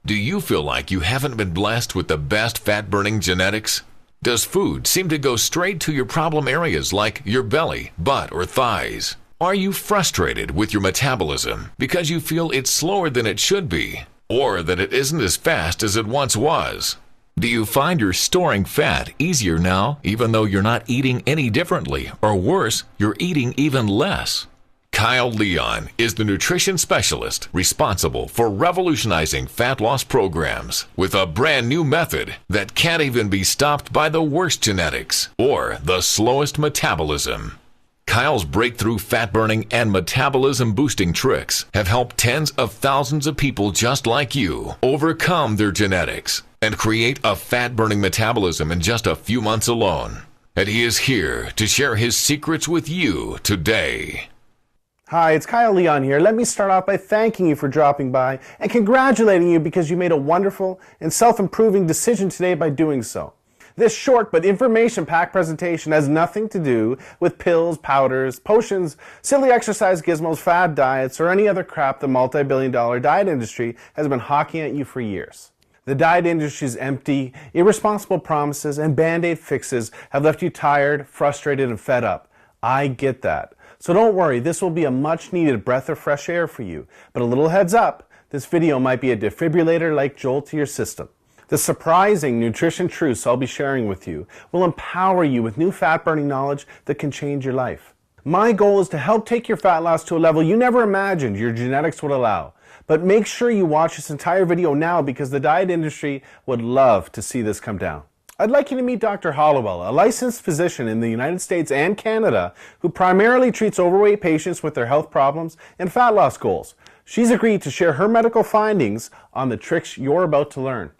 Do you feel like you haven't been blessed with the best fat-burning genetics? Does food seem to go straight to your problem areas like your belly, butt, or thighs? Are you frustrated with your metabolism because you feel it's slower than it should be, or that it isn't as fast as it once was? Do you find you're storing fat easier now, even though you're not eating any differently, or worse, you're eating even less? Kyle Leon is the nutrition specialist responsible for revolutionizing fat loss programs with a brand new method that can't even be stopped by the worst genetics or the slowest metabolism. Kyle's breakthrough fat burning and metabolism boosting tricks have helped tens of thousands of people just like you overcome their genetics and create a fat burning metabolism in just a few months alone. And he is here to share his secrets with you today. Hi, it's Kyle Leon here. Let me start off by thanking you for dropping by and congratulating you because you made a wonderful and self-improving decision today by doing so. This short but information-packed presentation has nothing to do with pills, powders, potions, silly exercise gizmos, fad diets, or any other crap the multi-billion-dollar diet industry has been hawking at you for years. The diet industry's empty, irresponsible promises and band-aid fixes have left you tired, frustrated, and fed up. I get that. So don't worry, this will be a much needed breath of fresh air for you. But a little heads up, this video might be a defibrillator-like jolt to your system. The surprising nutrition truths I'll be sharing with you will empower you with new fat-burning knowledge that can change your life. My goal is to help take your fat loss to a level you never imagined your genetics would allow. But make sure you watch this entire video now because the diet industry would love to see this come down. I'd like you to meet Dr. Hollowell, a licensed physician in the United States and Canada who primarily treats overweight patients with their health problems and fat loss goals. She's agreed to share her medical findings on the tricks you're about to learn.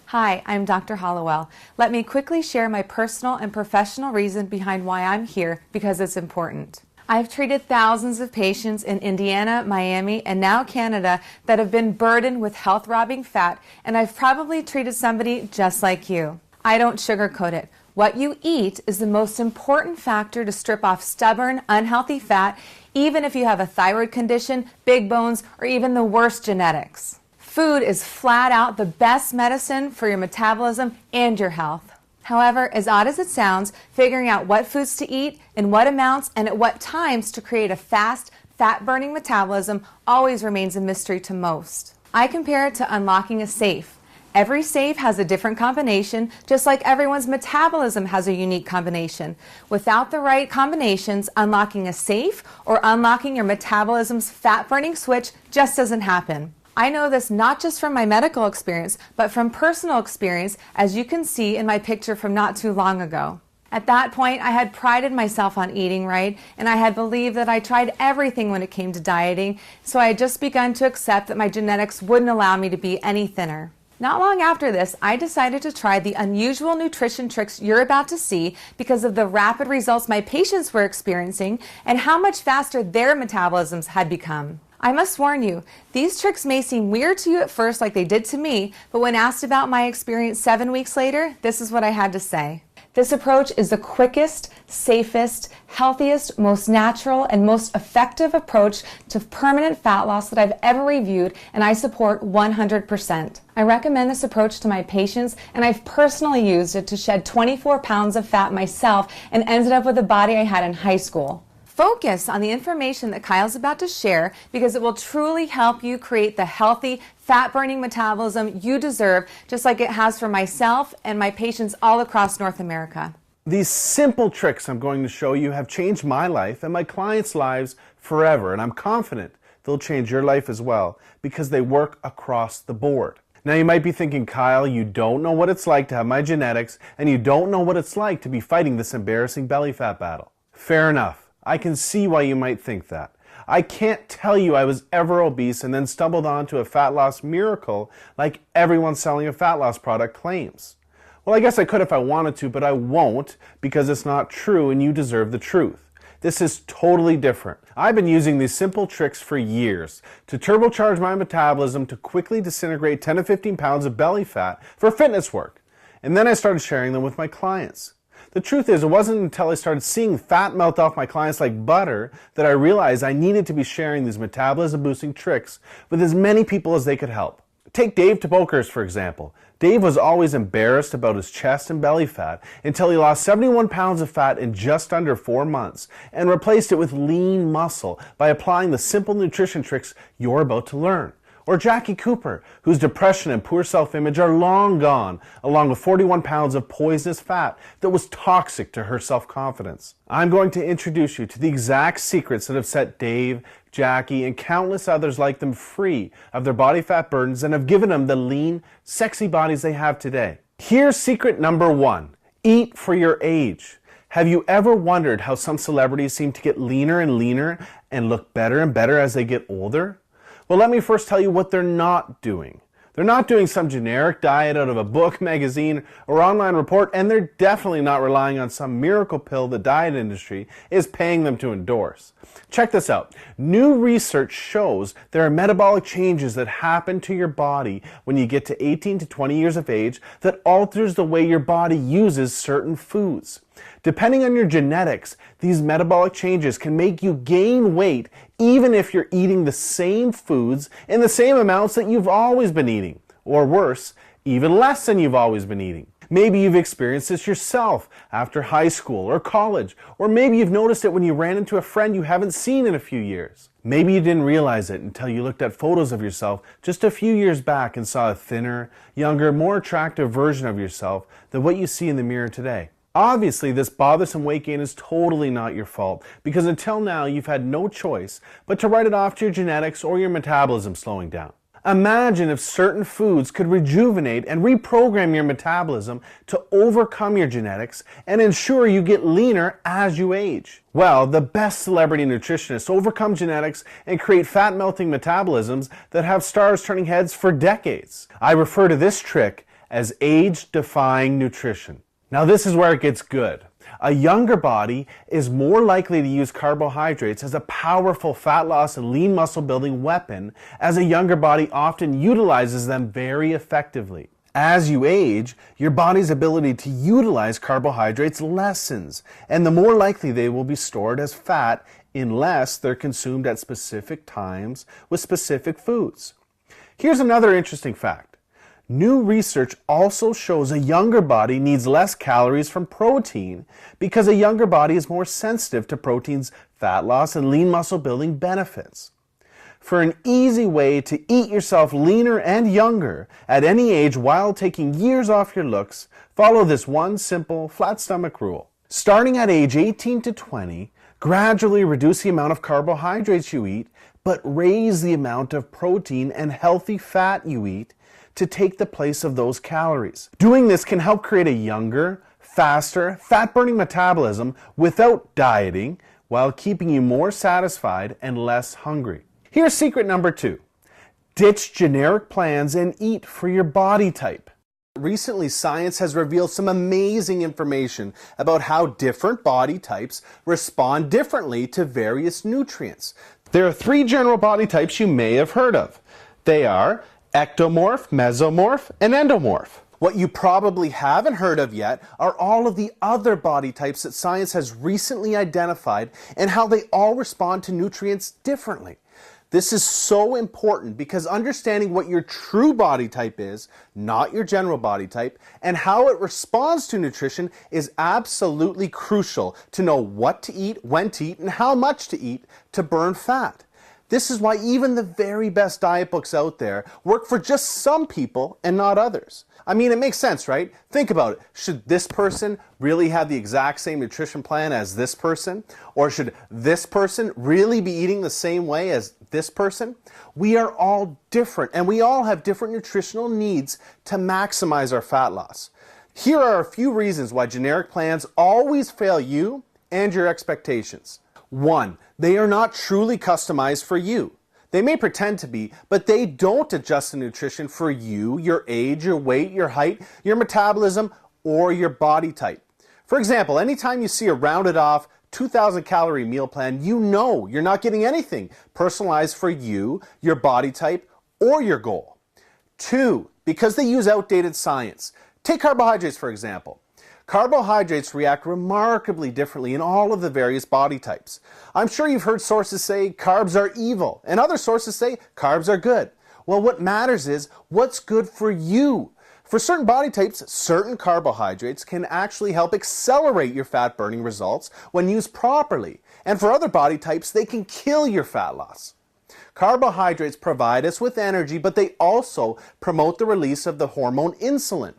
Hi, I'm Dr. Hollowell. Let me quickly share my personal and professional reason behind why I'm here because it's important. I've treated thousands of patients in Indiana, Miami, and now Canada that have been burdened with health-robbing fat, and I've probably treated somebody just like you. I don't sugarcoat it. What you eat is the most important factor to strip off stubborn, unhealthy fat, even if you have a thyroid condition, big bones, or even the worst genetics. Food is flat out the best medicine for your metabolism and your health. However, as odd as it sounds, figuring out what foods to eat, in what amounts, and at what times to create a fast, fat-burning metabolism always remains a mystery to most. I compare it to unlocking a safe. Every safe has a different combination, just like everyone's metabolism has a unique combination. Without the right combinations, unlocking a safe or unlocking your metabolism's fat-burning switch just doesn't happen. I know this not just from my medical experience, but from personal experience, as you can see in my picture from not too long ago. At that point, I had prided myself on eating right, and I had believed that I tried everything when it came to dieting, so I had just begun to accept that my genetics wouldn't allow me to be any thinner. Not long after this, I decided to try the unusual nutrition tricks you're about to see because of the rapid results my patients were experiencing and how much faster their metabolisms had become. I must warn you, these tricks may seem weird to you at first like they did to me, but when asked about my experience 7 weeks later, this is what I had to say. This approach is the quickest, safest, healthiest, most natural, and most effective approach to permanent fat loss that I've ever reviewed, and I support 100%. I recommend this approach to my patients, and I've personally used it to shed 24 pounds of fat myself and ended up with the body I had in high school. Focus on the information that Kyle's about to share because it will truly help you create the healthy, fat-burning metabolism you deserve, just like it has for myself and my patients all across North America. These simple tricks I'm going to show you have changed my life and my clients' lives forever, and I'm confident they'll change your life as well because they work across the board. Now you might be thinking, Kyle, you don't know what it's like to have my genetics, and you don't know what it's like to be fighting this embarrassing belly fat battle. Fair enough. I can see why you might think that. I can't tell you I was ever obese and then stumbled onto a fat loss miracle like everyone selling a fat loss product claims. Well, I guess I could if I wanted to, but I won't because it's not true and you deserve the truth. This is totally different. I've been using these simple tricks for years to turbocharge my metabolism to quickly disintegrate 10 to 15 pounds of belly fat for fitness work. And then I started sharing them with my clients. The truth is, it wasn't until I started seeing fat melt off my clients like butter that I realized I needed to be sharing these metabolism boosting tricks with as many people as they could help. Take Dave Tabokers, for example. Dave was always embarrassed about his chest and belly fat until he lost 71 pounds of fat in just under 4 months and replaced it with lean muscle by applying the simple nutrition tricks you're about to learn. Or Jackie Cooper, whose depression and poor self-image are long gone, along with 41 pounds of poisonous fat that was toxic to her self-confidence. I'm going to introduce you to the exact secrets that have set Dave, Jackie, and countless others like them free of their body fat burdens and have given them the lean, sexy bodies they have today. Here's secret number 1. Eat for your age. Have you ever wondered how some celebrities seem to get leaner and leaner and look better and better as they get older? Well, let me first tell you what they're not doing. They're not doing some generic diet out of a book, magazine, or online report, and they're definitely not relying on some miracle pill the diet industry is paying them to endorse. Check this out. New research shows there are metabolic changes that happen to your body when you get to 18 to 20 years of age that alters the way your body uses certain foods. Depending on your genetics, these metabolic changes can make you gain weight even if you're eating the same foods in the same amounts that you've always been eating. Or worse, even less than you've always been eating. Maybe you've experienced this yourself after high school or college, or maybe you've noticed it when you ran into a friend you haven't seen in a few years. Maybe you didn't realize it until you looked at photos of yourself just a few years back and saw a thinner, younger, more attractive version of yourself than what you see in the mirror today. Obviously, this bothersome weight gain is totally not your fault because until now you've had no choice but to write it off to your genetics or your metabolism slowing down. Imagine if certain foods could rejuvenate and reprogram your metabolism to overcome your genetics and ensure you get leaner as you age. Well, the best celebrity nutritionists overcome genetics and create fat-melting metabolisms that have stars turning heads for decades. I refer to this trick as age-defying nutrition. Now this is where it gets good. A younger body is more likely to use carbohydrates as a powerful fat loss and lean muscle building weapon, as a younger body often utilizes them very effectively. As you age, your body's ability to utilize carbohydrates lessens, and the more likely they will be stored as fat unless they're consumed at specific times with specific foods. Here's another interesting fact. New research also shows a younger body needs less calories from protein because a younger body is more sensitive to protein's fat loss and lean muscle building benefits. For an easy way to eat yourself leaner and younger at any age while taking years off your looks, follow this one simple flat stomach rule. Starting at age 18 to 20, gradually reduce the amount of carbohydrates you eat, but raise the amount of protein and healthy fat you eat to take the place of those calories. Doing this can help create a younger, faster, fat-burning metabolism without dieting while keeping you more satisfied and less hungry. Here's secret number 2. Ditch generic plans and eat for your body type. Recently, science has revealed some amazing information about how different body types respond differently to various nutrients. There are 3 general body types you may have heard of. They are ectomorph, mesomorph, and endomorph. What you probably haven't heard of yet are all of the other body types that science has recently identified and how they all respond to nutrients differently. This is so important because understanding what your true body type is, not your general body type, and how it responds to nutrition is absolutely crucial to know what to eat, when to eat, and how much to eat to burn fat. This is why even the very best diet books out there work for just some people and not others. I mean, it makes sense, right? Think about it. Should this person really have the exact same nutrition plan as this person? Or should this person really be eating the same way as this person? We are all different, and we all have different nutritional needs to maximize our fat loss. Here are a few reasons why generic plans always fail you and your expectations. 1, they are not truly customized for you. They may pretend to be, but they don't adjust the nutrition for you, your age, your weight, your height, your metabolism, or your body type. For example, anytime you see a rounded off 2,000 calorie meal plan, you know you're not getting anything personalized for you, your body type, or your goal. 2, because they use outdated science. Take carbohydrates, for example. Carbohydrates react remarkably differently in all of the various body types. I'm sure you've heard sources say carbs are evil, and other sources say carbs are good. Well, what matters is what's good for you. For certain body types, certain carbohydrates can actually help accelerate your fat burning results when used properly. And for other body types, they can kill your fat loss. Carbohydrates provide us with energy, but they also promote the release of the hormone insulin.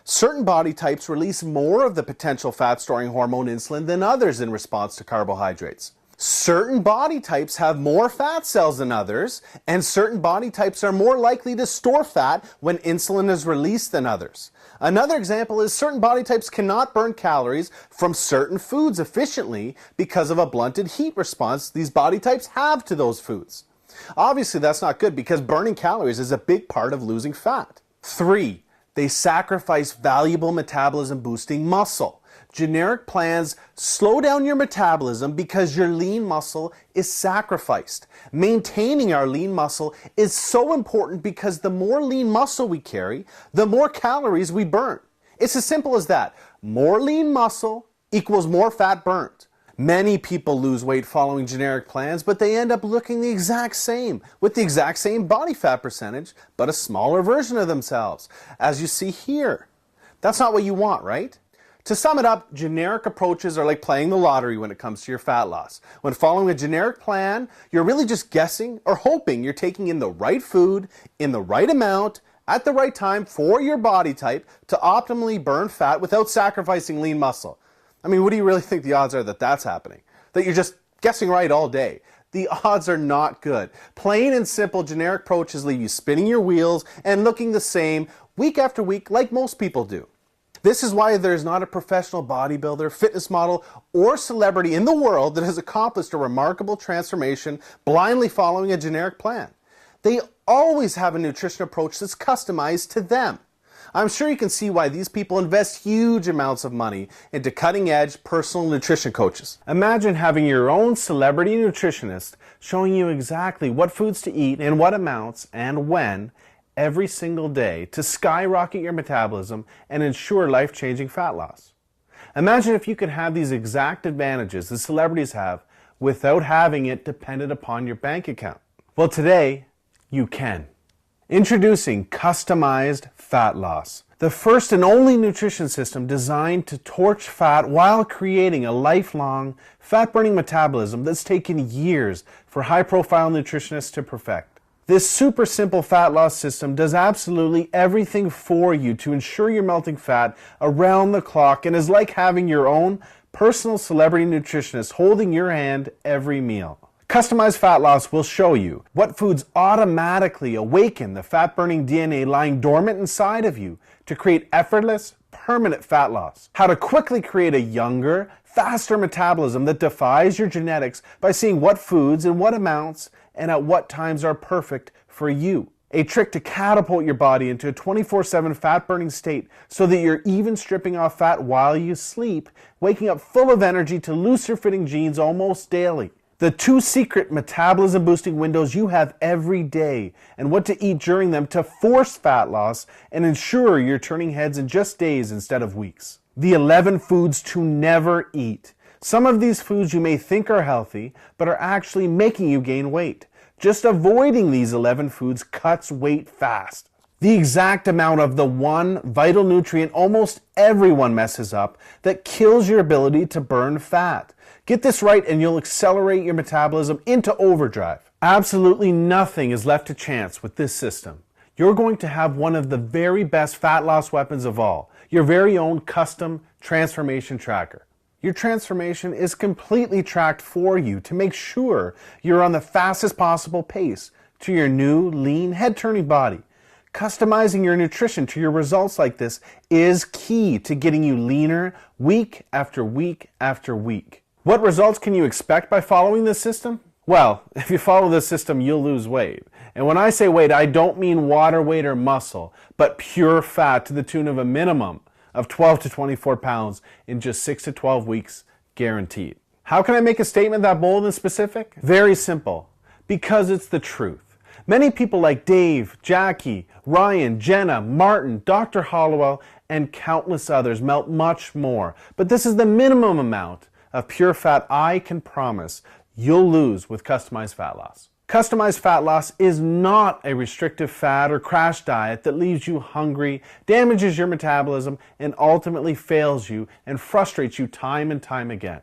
Certain body types release more of the potential fat-storing hormone insulin than others in response to carbohydrates. Certain body types have more fat cells than others, and certain body types are more likely to store fat when insulin is released than others. Another example is certain body types cannot burn calories from certain foods efficiently because of a blunted heat response these body types have to those foods. Obviously, that's not good because burning calories is a big part of losing fat. 3. They sacrifice valuable metabolism-boosting muscle. Generic plans slow down your metabolism because your lean muscle is sacrificed. Maintaining our lean muscle is so important because the more lean muscle we carry, the more calories we burn. It's as simple as that. More lean muscle equals more fat burnt. Many people lose weight following generic plans, but they end up looking the exact same, with the exact same body fat percentage, but a smaller version of themselves, as you see here. That's not what you want, right? To sum it up, generic approaches are like playing the lottery when it comes to your fat loss. When following a generic plan, you're really just guessing or hoping you're taking in the right food, in the right amount, at the right time for your body type to optimally burn fat without sacrificing lean muscle. I mean, what do you really think the odds are that that's happening? That you're just guessing right all day? The odds are not good. Plain and simple generic approaches leave you spinning your wheels and looking the same week after week like most people do. This is why there's not a professional bodybuilder, fitness model, or celebrity in the world that has accomplished a remarkable transformation blindly following a generic plan. They always have a nutrition approach that's customized to them. I'm sure you can see why these people invest huge amounts of money into cutting-edge personal nutrition coaches. Imagine having your own celebrity nutritionist showing you exactly what foods to eat in what amounts and when every single day to skyrocket your metabolism and ensure life-changing fat loss. Imagine if you could have these exact advantages the celebrities have without having it dependent upon your bank account. Well, today, you can. Introducing Customized Fat Loss, the first and only nutrition system designed to torch fat while creating a lifelong fat-burning metabolism that's taken years for high-profile nutritionists to perfect. This super simple fat loss system does absolutely everything for you to ensure you're melting fat around the clock and is like having your own personal celebrity nutritionist holding your hand every meal. Customized Fat Loss will show you what foods automatically awaken the fat-burning DNA lying dormant inside of you to create effortless, permanent fat loss. How to quickly create a younger, faster metabolism that defies your genetics by seeing what foods and what amounts and at what times are perfect for you. A trick to catapult your body into a 24/7 fat-burning state so that you're even stripping off fat while you sleep, waking up full of energy to looser-fitting jeans almost daily. The 2 secret metabolism boosting windows you have every day and what to eat during them to force fat loss and ensure you're turning heads in just days instead of weeks. The 11 foods to never eat. Some of these foods you may think are healthy, but are actually making you gain weight. Just avoiding these 11 foods cuts weight fast. The exact amount of the one vital nutrient almost everyone messes up that kills your ability to burn fat. Get this right and you'll accelerate your metabolism into overdrive. Absolutely nothing is left to chance with this system. You're going to have one of the very best fat loss weapons of all, your very own custom transformation tracker. Your transformation is completely tracked for you to make sure you're on the fastest possible pace to your new, lean, head-turning body. Customizing your nutrition to your results like this is key to getting you leaner week after week after week. What results can you expect by following this system? Well, if you follow this system, you'll lose weight. And when I say weight, I don't mean water weight or muscle, but pure fat to the tune of a minimum of 12 to 24 pounds in just 6 to 12 weeks, guaranteed. How can I make a statement that bold and specific? Very simple. Because it's the truth. Many people like Dave, Jackie, Ryan, Jenna, Martin, Dr. Hollowell, and countless others melt much more. But this is the minimum amount of pure fat I can promise you'll lose with customized fat loss. Customized fat loss is not a restrictive fad or crash diet that leaves you hungry, damages your metabolism, and ultimately fails you and frustrates you time and time again.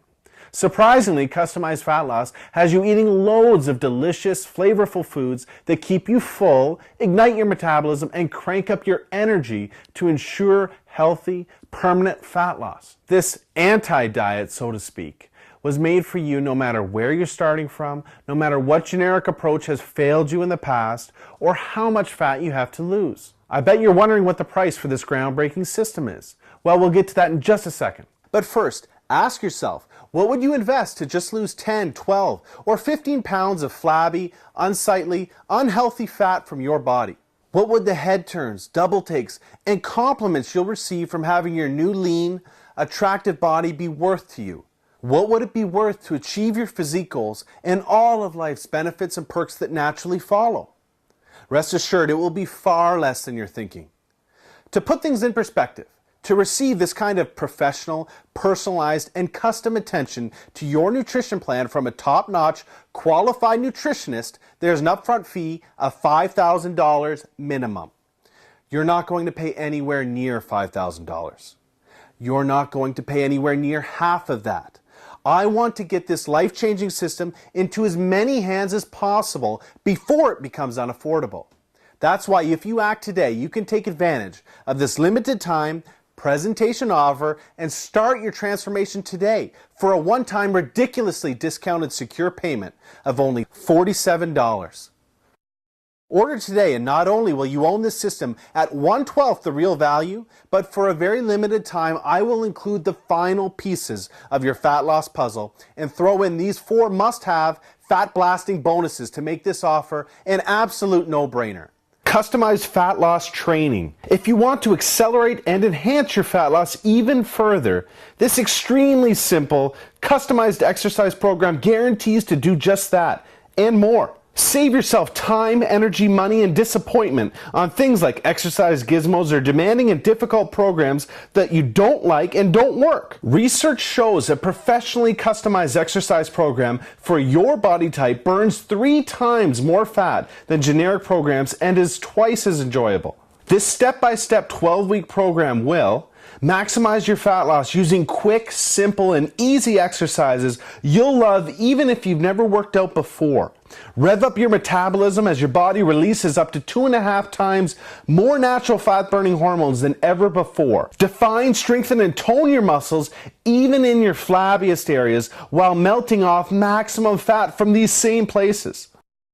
Surprisingly, customized fat loss has you eating loads of delicious, flavorful foods that keep you full, ignite your metabolism, and crank up your energy to ensure healthy, permanent fat loss. This anti-diet, so to speak, was made for you no matter where you're starting from, no matter what generic approach has failed you in the past, or how much fat you have to lose. I bet you're wondering what the price for this groundbreaking system is. Well, we'll get to that in just a second. But first, ask yourself, what would you invest to just lose 10, 12, or 15 pounds of flabby, unsightly, unhealthy fat from your body? What would the head turns, double takes, and compliments you'll receive from having your new lean, attractive body be worth to you? What would it be worth to achieve your physique goals and all of life's benefits and perks that naturally follow? Rest assured, it will be far less than you're thinking. To put things in perspective, to receive this kind of professional, personalized, and custom attention to your nutrition plan from a top-notch, qualified nutritionist, there's an upfront fee of $5,000 minimum. You're not going to pay anywhere near $5,000. You're not going to pay anywhere near half of that. I want to get this life-changing system into as many hands as possible before it becomes unaffordable. That's why if you act today, you can take advantage of this limited time presentation offer and start your transformation today for a one-time ridiculously discounted secure payment of only $47. Order today, and not only will you own this system at 1/12 the real value, but for a very limited time, I will include the final pieces of your fat loss puzzle and throw in these 4 must-have fat-blasting bonuses to make this offer an absolute no-brainer. Customized fat loss training. If you want to accelerate and enhance your fat loss even further, this extremely simple, customized exercise program guarantees to do just that and more. Save yourself time, energy, money, and disappointment on things like exercise gizmos or demanding and difficult programs that you don't like and don't work. Research shows a professionally customized exercise program for your body type burns 3 times more fat than generic programs and is twice as enjoyable. This step-by-step 12-week program will maximize your fat loss using quick, simple, and easy exercises you'll love even if you've never worked out before. Rev up your metabolism as your body releases up to 2.5 times more natural fat-burning hormones than ever before. Define, strengthen, and tone your muscles even in your flabbiest areas while melting off maximum fat from these same places.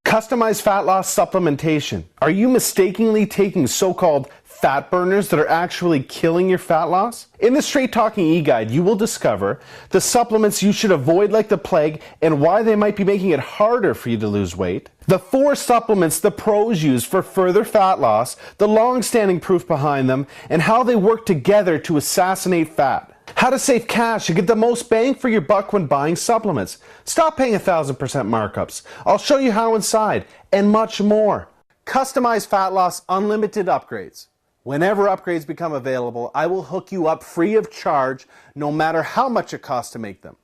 Customized fat loss supplementation. Are you mistakenly taking so-called fat burners that are actually killing your fat loss? In the Straight Talking e-guide, you will discover the supplements you should avoid like the plague and why they might be making it harder for you to lose weight, the 4 supplements the pros use for further fat loss, the long-standing proof behind them, and how they work together to assassinate fat. How to save cash and get the most bang for your buck when buying supplements. Stop paying 1,000% markups. I'll show you how inside, and much more. Customized fat loss unlimited upgrades. Whenever upgrades become available, I will hook you up free of charge, no matter how much it costs to make them.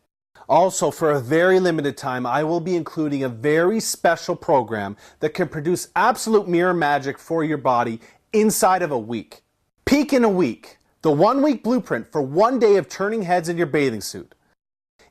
Also, for a very limited time, I will be including a very special program that can produce absolute mirror magic for your body inside of a week. Peak in a week. The 1-week blueprint for 1 day of turning heads in your bathing suit.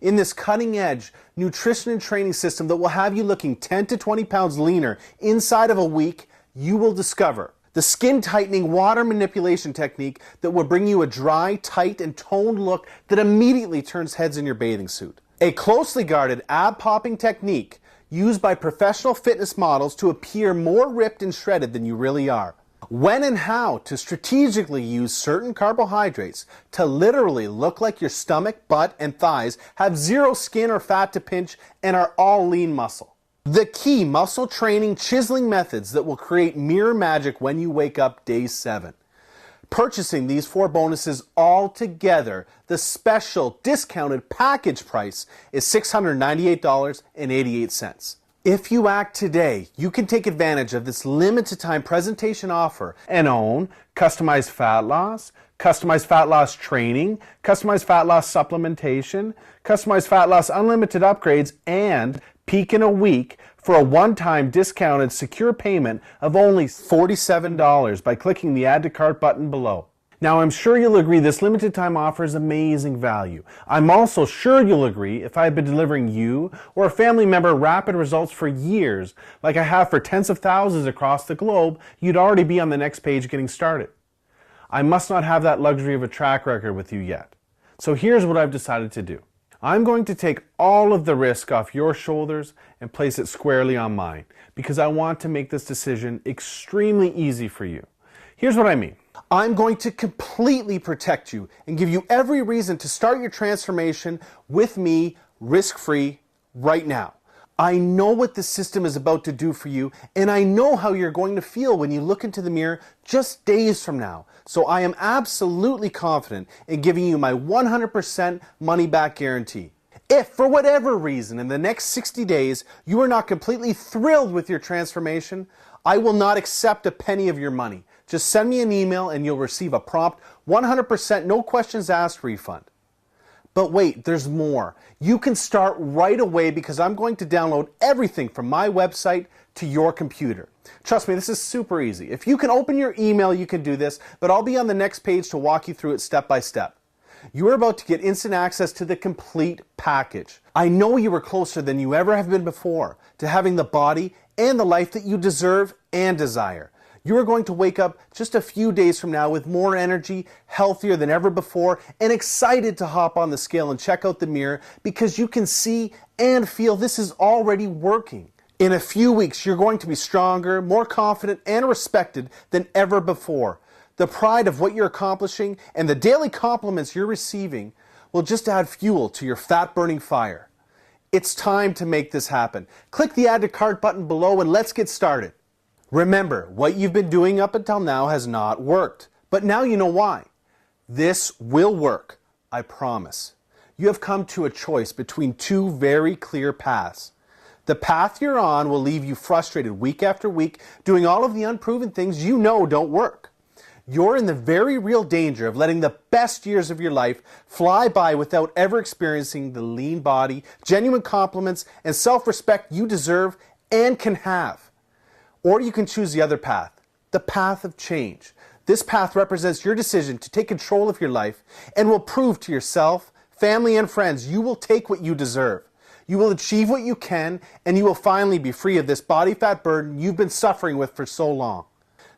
In this cutting-edge nutrition and training system that will have you looking 10 to 20 pounds leaner inside of a week, you will discover the skin-tightening water manipulation technique that will bring you a dry, tight, and toned look that immediately turns heads in your bathing suit. A closely guarded ab-popping technique used by professional fitness models to appear more ripped and shredded than you really are. When and how to strategically use certain carbohydrates to literally look like your stomach, butt, and thighs have zero skin or fat to pinch and are all lean muscle. The key muscle training chiseling methods that will create mirror magic when you wake up day 7. Purchasing these 4 bonuses all together, the special discounted package price is $698.88. If you act today, you can take advantage of this limited time presentation offer and own customized fat loss training, customized fat loss supplementation, customized fat loss unlimited upgrades, and peak in a week for a one-time discounted secure payment of only $47 by clicking the Add to Cart button below. Now, I'm sure you'll agree this limited time offer is amazing value. I'm also sure you'll agree if I had been delivering you or a family member rapid results for years, like I have for tens of thousands across the globe, you'd already be on the next page getting started. I must not have that luxury of a track record with you yet. So here's what I've decided to do. I'm going to take all of the risk off your shoulders and place it squarely on mine, because I want to make this decision extremely easy for you. Here's what I mean. I'm going to completely protect you and give you every reason to start your transformation with me risk-free right now. I know what the system is about to do for you, and I know how you're going to feel when you look into the mirror just days from now. So I am absolutely confident in giving you my 100% money-back guarantee. If, for whatever reason, in the next 60 days, you are not completely thrilled with your transformation, I will not accept a penny of your money. Just send me an email and you'll receive a prompt 100% no questions asked refund. But wait, there's more. You can start right away because I'm going to download everything from my website to your computer. Trust me, this is super easy. If you can open your email, you can do this, but I'll be on the next page to walk you through it step by step. You are about to get instant access to the complete package. I know you are closer than you ever have been before to having the body and the life that you deserve and desire. You are going to wake up just a few days from now with more energy, healthier than ever before, and excited to hop on the scale and check out the mirror because you can see and feel this is already working. In a few weeks, you're going to be stronger, more confident, and respected than ever before. The pride of what you're accomplishing and the daily compliments you're receiving will just add fuel to your fat-burning fire. It's time to make this happen. Click the Add to Cart button below and let's get started. Remember, what you've been doing up until now has not worked, but now you know why. This will work, I promise. You have come to a choice between two very clear paths. The path you're on will leave you frustrated week after week, doing all of the unproven things you know don't work. You're in the very real danger of letting the best years of your life fly by without ever experiencing the lean body, genuine compliments, and self-respect you deserve and can have. Or you can choose the other path, the path of change. This path represents your decision to take control of your life and will prove to yourself, family, and friends you will take what you deserve. You will achieve what you can, and you will finally be free of this body fat burden you've been suffering with for so long.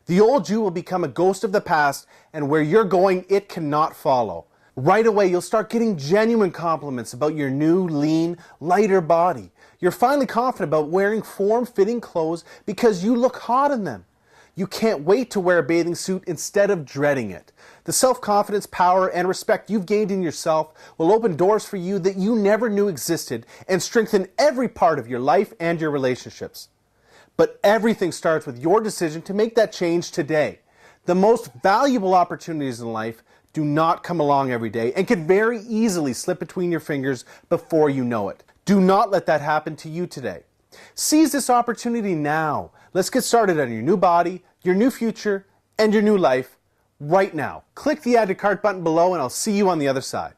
The old you will become a ghost of the past, and where you're going, it cannot follow. Right away, you'll start getting genuine compliments about your new, lean, lighter body. You're finally confident about wearing form-fitting clothes because you look hot in them. You can't wait to wear a bathing suit instead of dreading it. The self-confidence, power, and respect you've gained in yourself will open doors for you that you never knew existed and strengthen every part of your life and your relationships. But everything starts with your decision to make that change today. The most valuable opportunities in life do not come along every day and can very easily slip between your fingers before you know it. Do not let that happen to you today. Seize this opportunity now. Let's get started on your new body, your new future, and your new life right now. Click the Add to Cart button below and I'll see you on the other side.